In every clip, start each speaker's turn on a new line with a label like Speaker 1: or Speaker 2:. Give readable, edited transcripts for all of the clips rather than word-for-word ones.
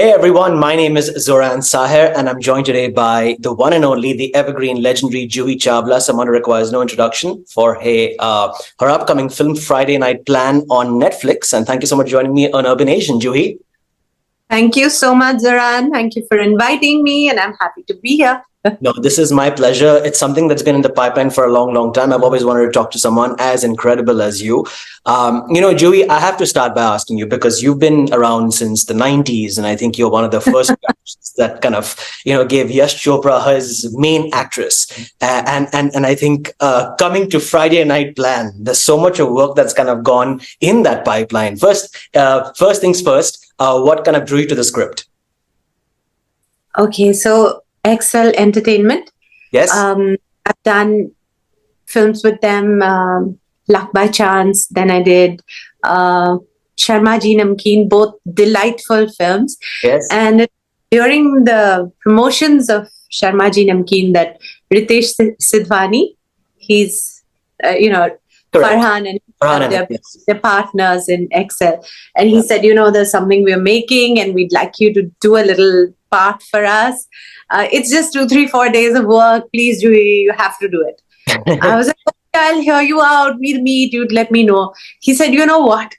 Speaker 1: Hey everyone, my name is Zoran Saher, and I'm joined today by the one and only, the evergreen, legendary Juhi Chawla, someone who requires no introduction, for her upcoming film Friday Night Plan on Netflix. And thank you so much for joining me on Urban Asian, Juhi.
Speaker 2: Thank you so much, Zoran. Thank you for inviting me, and I'm happy to be here.
Speaker 1: No, this is my pleasure. It's something that's been in the pipeline for a long, long time. I've always wanted to talk to someone as incredible as you. Juhi, I have to start by asking you, because you've been around since the 90s, and I think you're one of the first actors that kind of, gave Yash Chopra his main actress. And I think coming to Friday Night Plan, there's so much of work that's kind of gone in that pipeline. First things first, what kind of drew you to the script?
Speaker 2: Okay, so Excel Entertainment.
Speaker 1: Yes.
Speaker 2: I've done films with them, Luck by Chance. Then I did Sharma Ji Namkeen, both delightful films.
Speaker 1: Yes.
Speaker 2: And during the promotions of Sharma Ji Namkeen, that Ritesh Sidhwani, he's, Farhan and they're partners in Excel. And he said, there's something we're making and we'd like you to do a little part for us. It's just 2, 3, 4 days of work. Please, Juhi, you have to do it. I was like, okay, I'll hear you out. We'll meet. You'd let me know. He said, you know what?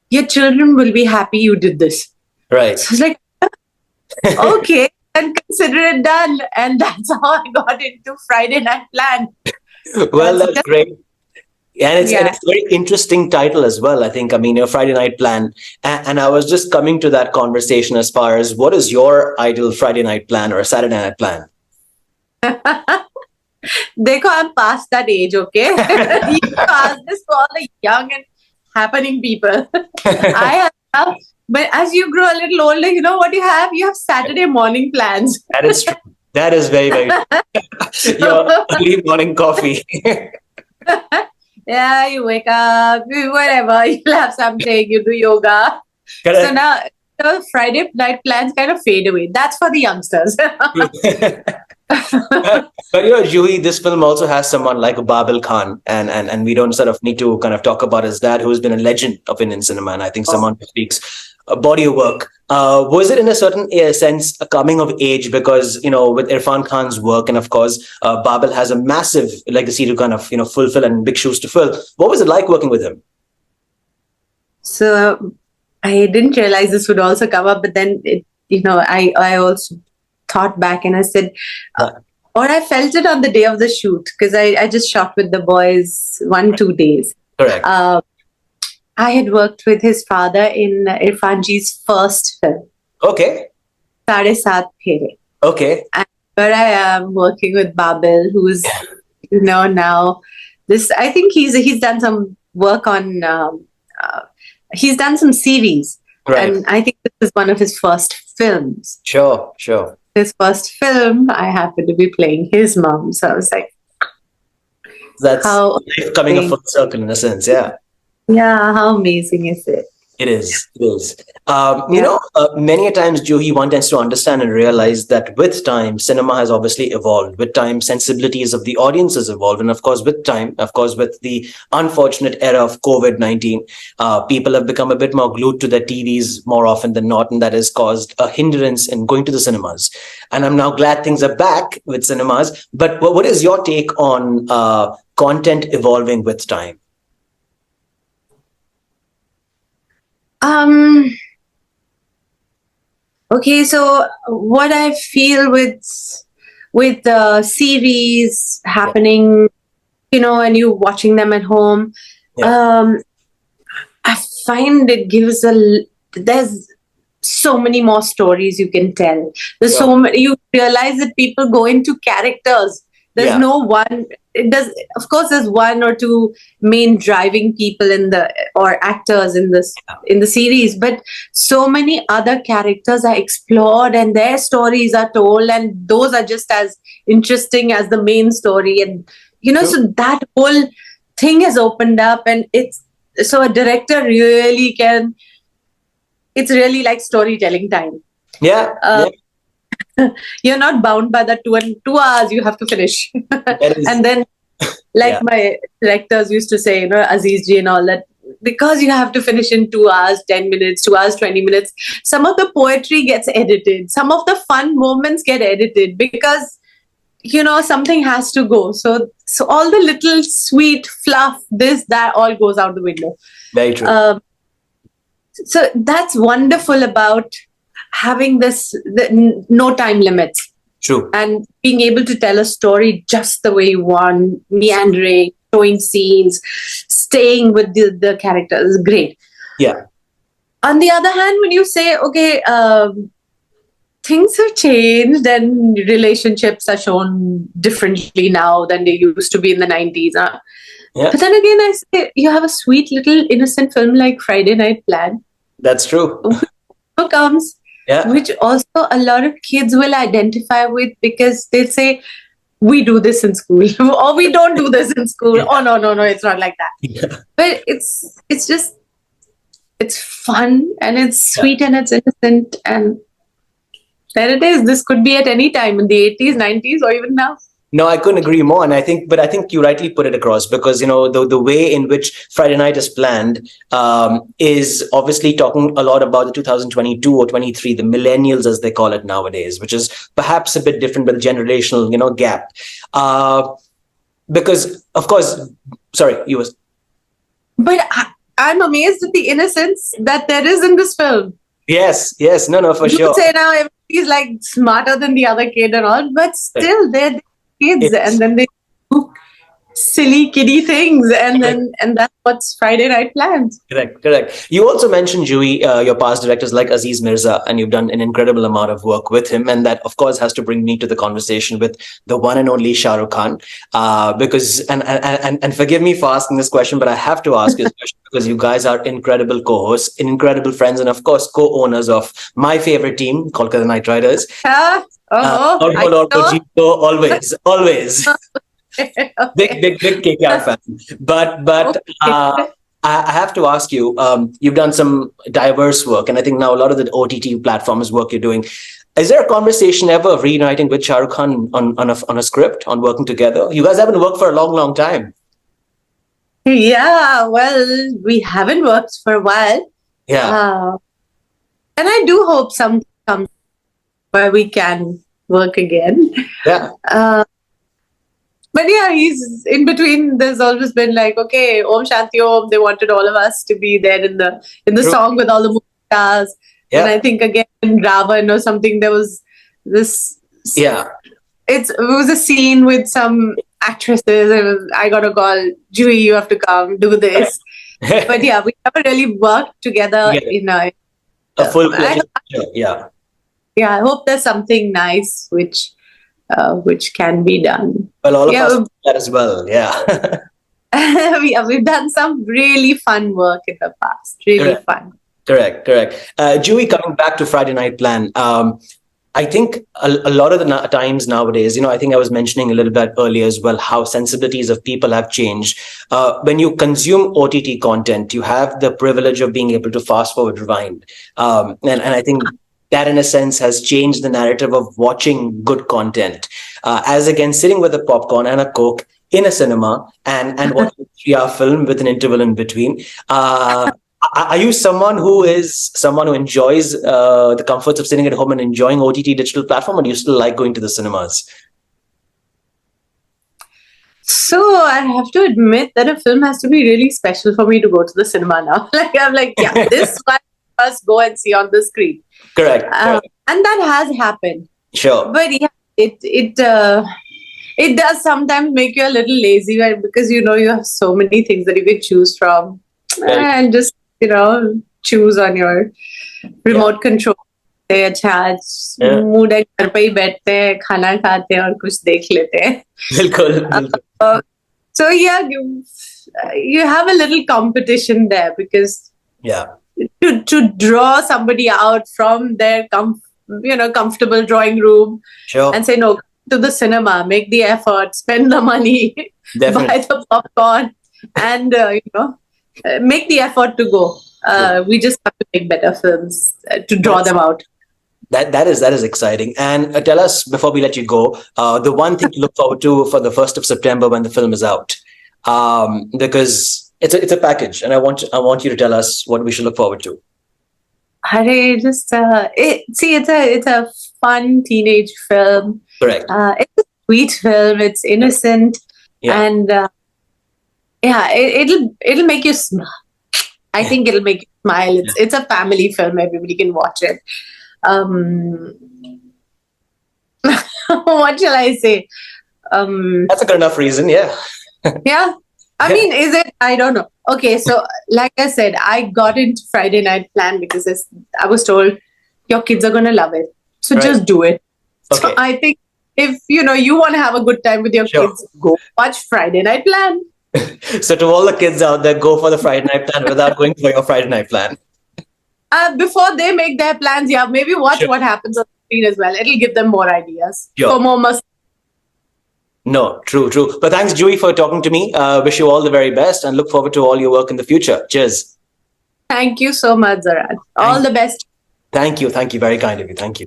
Speaker 2: Your children will be happy you did this.
Speaker 1: Right.
Speaker 2: So I was like, okay, and consider it done. And that's how I got into Friday Night Plan.
Speaker 1: Well, that's great. And it's a very interesting title as well, I think. Your Friday Night Plan. And I was just coming to that conversation as far as, what is your ideal Friday night plan or a Saturday night plan?
Speaker 2: Dekho, I'm past that age, okay? You ask this for all the young and happening people. I have, but as you grow a little older, you know what you have? You have Saturday morning plans.
Speaker 1: That is true. That is very, very true. Your early morning coffee.
Speaker 2: Yeah, you wake up, whatever, you'll have something, you do yoga. Correct. So now Friday night plans kind of fade away. That's for the youngsters.
Speaker 1: But Juhi, this film also has someone like Babil Khan, and we don't sort of need to kind of talk about his dad, who's been a legend of Indian cinema, and I think someone who speaks a body of work. Was it in a certain sense a coming of age, because with Irfan Khan's work, and of course Babil has a massive legacy to kind of fulfill and big shoes to fill. What was it like working with him?
Speaker 2: So I didn't realize this would also come up, but then I also thought back and I said, or I felt it on the day of the shoot, because I just shot with the boys 1-2 days.
Speaker 1: Correct.
Speaker 2: I had worked with his father in Irfan Ji's first film.
Speaker 1: Okay.
Speaker 2: Saade Saat Phere.
Speaker 1: Okay.
Speaker 2: And where I am working with Babil, who's now this. I think he's done some work on. He's done some series,
Speaker 1: right.
Speaker 2: And I think this is one of his first films.
Speaker 1: Sure.
Speaker 2: His first film, I happened to be playing his mom, so I was like,
Speaker 1: "That's coming a full circle in a sense." Yeah.
Speaker 2: Yeah, how amazing is it?
Speaker 1: It is. Many a times, Juhi, one tends to understand and realize that with time, cinema has obviously evolved. With time, sensibilities of the audience has evolved. And of course, with time, with the unfortunate era of COVID-19, people have become a bit more glued to their TVs more often than not. And that has caused a hindrance in going to the cinemas. And I'm now glad things are back with cinemas. But what is your take on content evolving with time?
Speaker 2: Okay, so what I feel with the series happening, and you watching them at home, I find it gives there's so many more stories you can tell. There's so many, you realize that people go into characters. There's no one. Of course, there's 1 or 2 main driving people or actors in the series, but so many other characters are explored and their stories are told, and those are just as interesting as the main story. And so that whole thing has opened up, and it's so a director really can. It's really like storytelling time.
Speaker 1: Yeah.
Speaker 2: You're not bound by the 2 hours you have to finish. And then my directors used to say, Aziz ji and all that, because you have to finish in 2 hours, 10 minutes, 2 hours, 20 minutes, some of the poetry gets edited. Some of the fun moments get edited because, something has to go. So all the little sweet fluff, this, that all goes out the window.
Speaker 1: Very true.
Speaker 2: So that's wonderful about having no time limits.
Speaker 1: True.
Speaker 2: And being able to tell a story just the way you want, meandering, showing scenes, staying with the characters is great.
Speaker 1: Yeah.
Speaker 2: On the other hand, when you say, okay, things have changed and relationships are shown differently now than they used to be in the 90s.
Speaker 1: Yeah.
Speaker 2: But then again, I say you have a sweet little innocent film like Friday Night Plan.
Speaker 1: That's true.
Speaker 2: Who comes,
Speaker 1: Yeah.
Speaker 2: which also a lot of kids will identify with because they'll say, we do this in school or we don't do this in school.
Speaker 1: Yeah.
Speaker 2: Oh, no, it's not like that.
Speaker 1: Yeah.
Speaker 2: But it's fun and it's sweet and it's innocent and there it is. This could be at any time in the 80s, 90s, or even now.
Speaker 1: No, I couldn't agree more. And I think you rightly put it across because, the way in which Friday Night is planned is obviously talking a lot about the 2022 or 23, the millennials, as they call it nowadays, which is perhaps a bit different with the generational, gap. Because, of course, sorry, you was.
Speaker 2: But I'm amazed at the innocence that there is in this film.
Speaker 1: Yes, no, for
Speaker 2: you
Speaker 1: sure.
Speaker 2: You say now everybody's like smarter than the other kid and all, but still they're kids and then they do silly kiddie things and that's what's Friday Night Plans.
Speaker 1: Correct. You also mentioned, Juhi, your past directors like Aziz Mirza, and you've done an incredible amount of work with him. And that, of course, has to bring me to the conversation with the one and only Shah Rukh Khan. Because, and forgive me for asking this question, but I have to ask this question because you guys are incredible co-hosts, incredible friends, and of course, co-owners of my favorite team, Kolkata Knight Riders. Always. Big KKR fan. But I have to ask you, you've done some diverse work, and I think now a lot of the OTT platforms work you're doing. Is there a conversation ever of reuniting with Shah Rukh Khan on a script, on working together? You guys haven't worked for a long time.
Speaker 2: Yeah, well, we haven't worked for a while.
Speaker 1: Yeah.
Speaker 2: And I do hope some comes where we can work again.
Speaker 1: Yeah.
Speaker 2: But yeah, he's in between. There's always been like, okay, Om Shanti Om. They wanted all of us to be there in the song with all the movie stars. Yeah. And I think again in Ravan or something, there was this.
Speaker 1: Yeah.
Speaker 2: It was a scene with some actresses. I got a call, Juhi, you have to come do this. But yeah, we never really worked together in a
Speaker 1: full yeah.
Speaker 2: Yeah, I hope there's something nice which can be done.
Speaker 1: Well, all of us do that as well. Yeah.
Speaker 2: We've done some really fun work in the past. Really fun.
Speaker 1: Correct. Juhi, coming back to Friday Night Plan, I think a lot of the times nowadays, I think I was mentioning a little bit earlier as well, how sensibilities of people have changed. When you consume OTT content, you have the privilege of being able to fast forward, rewind. And I think that in a sense has changed the narrative of watching good content, as against sitting with a popcorn and a Coke in a cinema and watching a 3-hour film with an interval in between. Are you someone who enjoys the comforts of sitting at home and enjoying OTT digital platform, or do you still like going to the cinemas?
Speaker 2: So I have to admit that a film has to be really special for me to go to the cinema now. I'm like, yeah, this one must go and see on the screen.
Speaker 1: Correct.
Speaker 2: And that has happened.
Speaker 1: Sure.
Speaker 2: But yeah, it does sometimes make you a little lazy, right? Because you have so many things that you can choose from, and just choose on your remote control. Mood है घर पे ही बैठते हैं खाना खाते हैं और कुछ देख लेते हैं बिल्कुल so yeah you have a little competition there because to draw somebody out from their comfortable drawing room and say no, to the cinema, make the effort, spend the money, buy the popcorn and make the effort to go. We just have to make better films to draw them out.
Speaker 1: That is exciting. And tell us, before we let you go, the one thing to look forward to for the 1st of September when the film is out. Because it's a package, and I want you to tell us what we should look forward to.
Speaker 2: Hare, it's a fun teenage film.
Speaker 1: Correct.
Speaker 2: It's a sweet film. It's innocent,
Speaker 1: Yeah.
Speaker 2: and it'll make you smile. I think it'll make you smile. It's a family film. Everybody can watch it. What shall I say?
Speaker 1: That's a good enough reason. Yeah.
Speaker 2: Yeah. I mean, is it? I don't know. Okay, so like I said, I got into Friday Night Plan because I was told your kids are gonna love it, so
Speaker 1: Right.
Speaker 2: just do it. So
Speaker 1: Okay.
Speaker 2: I think if you want to have a good time with your
Speaker 1: Sure.
Speaker 2: kids, go watch Friday Night Plan.
Speaker 1: So to all the kids out there, go for the Friday night plan without going for your Friday night plan.
Speaker 2: Before they make their plans, yeah, maybe watch
Speaker 1: Sure.
Speaker 2: what happens on the screen as well. It'll give them more ideas
Speaker 1: Sure.
Speaker 2: for more must.
Speaker 1: No, true. But thanks, Juhi, for talking to me. Wish you all the very best and look forward to all your work in the future. Cheers.
Speaker 2: Thank you so much, Zarad. All the best.
Speaker 1: Thank you. Very kind of you. Thank you.